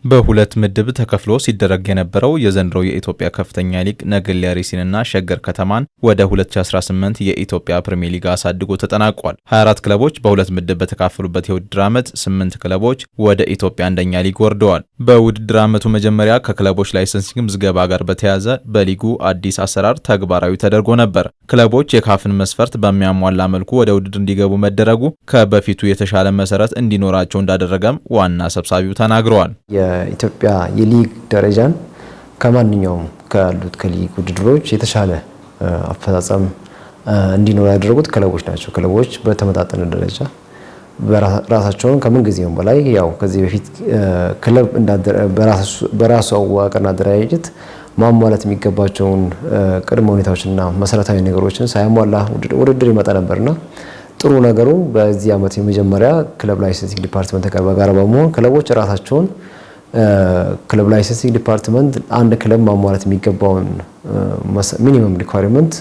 በሁለት ምድብ ተከፍሎ ሲደረግ የነበረው የዘንድሮው የኢትዮጵያ ከፍተኛ ሊግ ነገሌ አርሲንና ሸገር ከተማን ወደ 2018 የኢትዮጵያ ፕሪሚየር ሊግ አሳድጎ ተጠናቋል። 24 ክለቦች በሁለት ምድብ በተካፈሉበት የውድድር ዓመት 8 ክለቦች ወደ ኢትዮጵያ አንደኛ ሊግ ወርደዋል። በውድድር ዓመቱ መጀመሪያ ከክለቦች ላይሰንሲንግ ምዝገባ ጋር በተያያዘ በሊጉ አዲስ አሰራር ተግባራዊ ተደርጎ ነበር። ክለቦች የካፍን መስፈርት በሚያሟላ መልኩ ወደ ውድድር እንዲገቡ መደረጉ ከበፊቱ የተሻለ መሰረት እንዲኖራቸው እንዳደረገም ዋና ሰብሳቢው ተናግረዋል። የኢትዮጵያ የሊግ ደረጃን ከማንኛውም ካሉት ከሊግ ውድድሮች የተሻለ አፈጻጸም እንዲኖር ያደረጉት ክለቦች ናቸው። ክለቦች በተመጣጠነ ደረጃ ራሳቸውን ከምን ጊዜውም በላይ ያው ከዚህ በፊት ክለብ በራሱ አዋቅርና አደረጃጀት ማሟላት የሚገባቸውን ቅድመ ሁኔታዎችና መሰረታዊ ነገሮችን ሳያሟላ ውድድር ይመጣ ነበርና ጥሩ ነገሩ በዚህ ዓመት የመጀመሪያ ክለብ ላይሰንሲንግ ዲፓርትመንት ጋር በመሆን ክለቦች ራሳቸውን ክለብ ላይሰንሲንግ ዲፓርትመንት አንድ ክለብ ማሟላት የሚገባውን ሚኒመም ሪኳየርመንት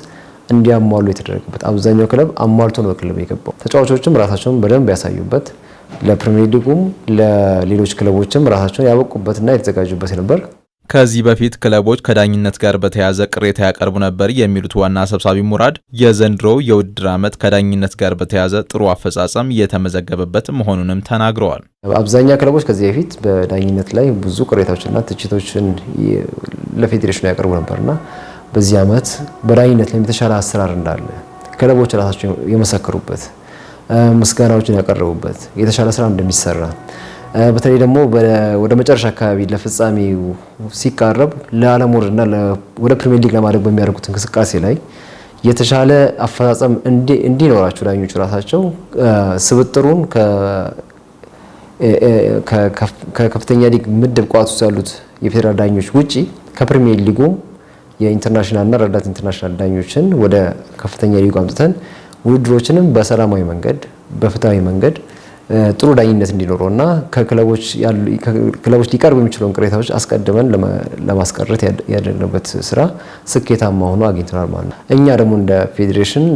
እንዲያሟሉ የተደረገበት አብዛኛው ክለብ አሟልቶ ነው ክለብ የገባው። ተጫዋቾችም ራሳቸውን በደንብ ያሳዩበት ለፕሪሚየር ሊጉም ለሌሎች ክለቦችም ራሳቸውን ያበቁበትና የተዘጋጁበት ነበር። ከዚህ በፊት ክለቦች ከዳኝነት ጋር በተያያዘ ቅሬታ ያቀርቡ ነበር የሚሉት ዋና ሰብሳቢ ሙራድ የዘንድሮው የውድድር ዓመት ከዳኝነት ጋር በተያያዘ ጥሩ አፈጻጸም የተመዘገበበት መሆኑንም ተናግረዋል። አብዛኛው ክለቦች ከዚህ በፊት በዳኝነት ላይ ብዙ ቅሬታዎችና ትችቶችን ለፌዴሬሽኑ ያቀርቡ ነበርና በዚህ ዓመት በዳኝነት ላይ የተሻለ አሰራር እንዳለ ክለቦች ራሳቸው የመሰከሩበት ምስጋናዎችን ያቀረቡበት የተሻለ ስራ እንደሚሰራ በተለይ ደግሞ ወደ መጨረሻ አካባቢ ለፍጻሜው ሲቃረብ ለዓለምወርድና ወደ ፕሪሚየር ሊግ ለማድረግ በሚያደርጉት እንቅስቃሴ ላይ የተሻለ አፈጻጸም እንዲኖራቸው ዳኞቹ ራሳቸው ስብጥሩን ከከፍተኛ ሊግ ምድብ ቋት ውስጥ ያሉት የፌዴራል ዳኞች ውጪ ከፕሪሚየር ሊጉ የኢንተርናሽናልና ረዳት ኢንተርናሽናል ዳኞችን ወደ ከፍተኛ ሊጉ አምጥተን ውድድሮችንም በሰላማዊ መንገድ በፍትሃዊ መንገድ ጥሩ ዳኝነት እንዲኖረውና ከክለቦች ሊቀርቡ የሚችለውን ቅሬታዎች አስቀድመን ለማስቀረት ያደረግንበት ስራ ስኬታማ ሆኖ አግኝተናል ማለት ነው። እኛ ደግሞ እንደ ፌዴሬሽን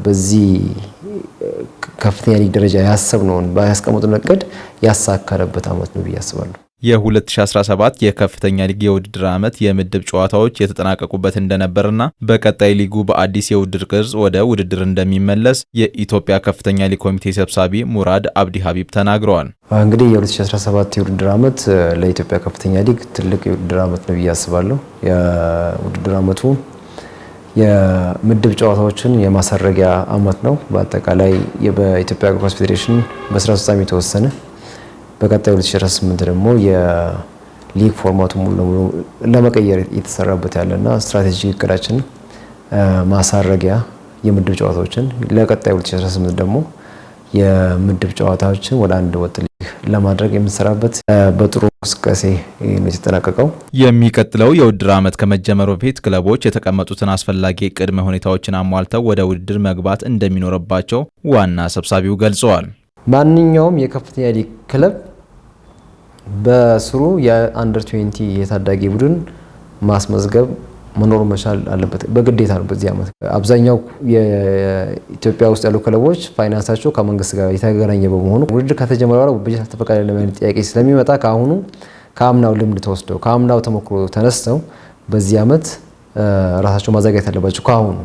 በዚህ ከፍተኛ ሊግ ደረጃ ያሰብነውን ባያስቀምጡን እቅድ ያሳካለበት ዓመት ነው ብዬ አስባለሁ። የ2017 የከፍተኛ ሊግ የውድድር ዓመት የምድብ ጨዋታዎች የተጠናቀቁበት እንደነበርና በቀጣይ ሊጉ በአዲስ የውድድር ቅርጽ ወደ ውድድር እንደሚመለስ የኢትዮጵያ ከፍተኛ ሊግ ኮሚቴ ሰብሳቢ ሙራድ አብዲ ሀቢብ ተናግረዋል። እንግዲህ የ2017 የውድድር ዓመት ለኢትዮጵያ ከፍተኛ ሊግ ትልቅ የውድድር ዓመት ነው ብዬ አስባለሁ። የውድድር ዓመቱ የምድብ ጨዋታዎችን የማሳረጊያ ዓመት ነው። በአጠቃላይ በኢትዮጵያ እግር ኳስ ፌዴሬሽን በስራ አስፈጻሚ የተወሰነ በቀጣይ 2018 ደግሞ የሊግ ፎርማቱ ሙሉ ለሙሉ ለመቀየር የተሰራበት ያለና ስትራቴጂክ እቅዳችን ማሳረጊያ የምድብ ጨዋታዎችን ለቀጣይ 2018 ደግሞ የምድብ ጨዋታዎችን ወደ አንድ ወጥ ሊግ ለማድረግ የምንሰራበት በጥሩ እንቅስቃሴ ነው የተጠናቀቀው። የሚቀጥለው የውድድር ዓመት ከመጀመሩ በፊት ክለቦች የተቀመጡትን አስፈላጊ ቅድመ ሁኔታዎችን አሟልተው ወደ ውድድር መግባት እንደሚኖርባቸው ዋና ሰብሳቢው ገልጸዋል። ማንኛውም የከፍተኛ ሊግ ክለብ በስሩ የአንደር 20 የታዳጊ ቡድን ማስመዝገብ መኖር መቻል አለበት፣ በግዴታ ነው። በዚህ ዓመት አብዛኛው የኢትዮጵያ ውስጥ ያሉ ክለቦች ፋይናንሳቸው ከመንግስት ጋር የተገናኘ በመሆኑ ውድድር ከተጀመረ በኋላ በጀት አልተፈቀደ ለማለት ጥያቄ ስለሚመጣ ከአምናው ልምድ ተወስደው ከአምናው ተሞክሮ ተነስተው በዚህ ዓመት ራሳቸው ማዘጋጀት አለባቸው ከአሁኑ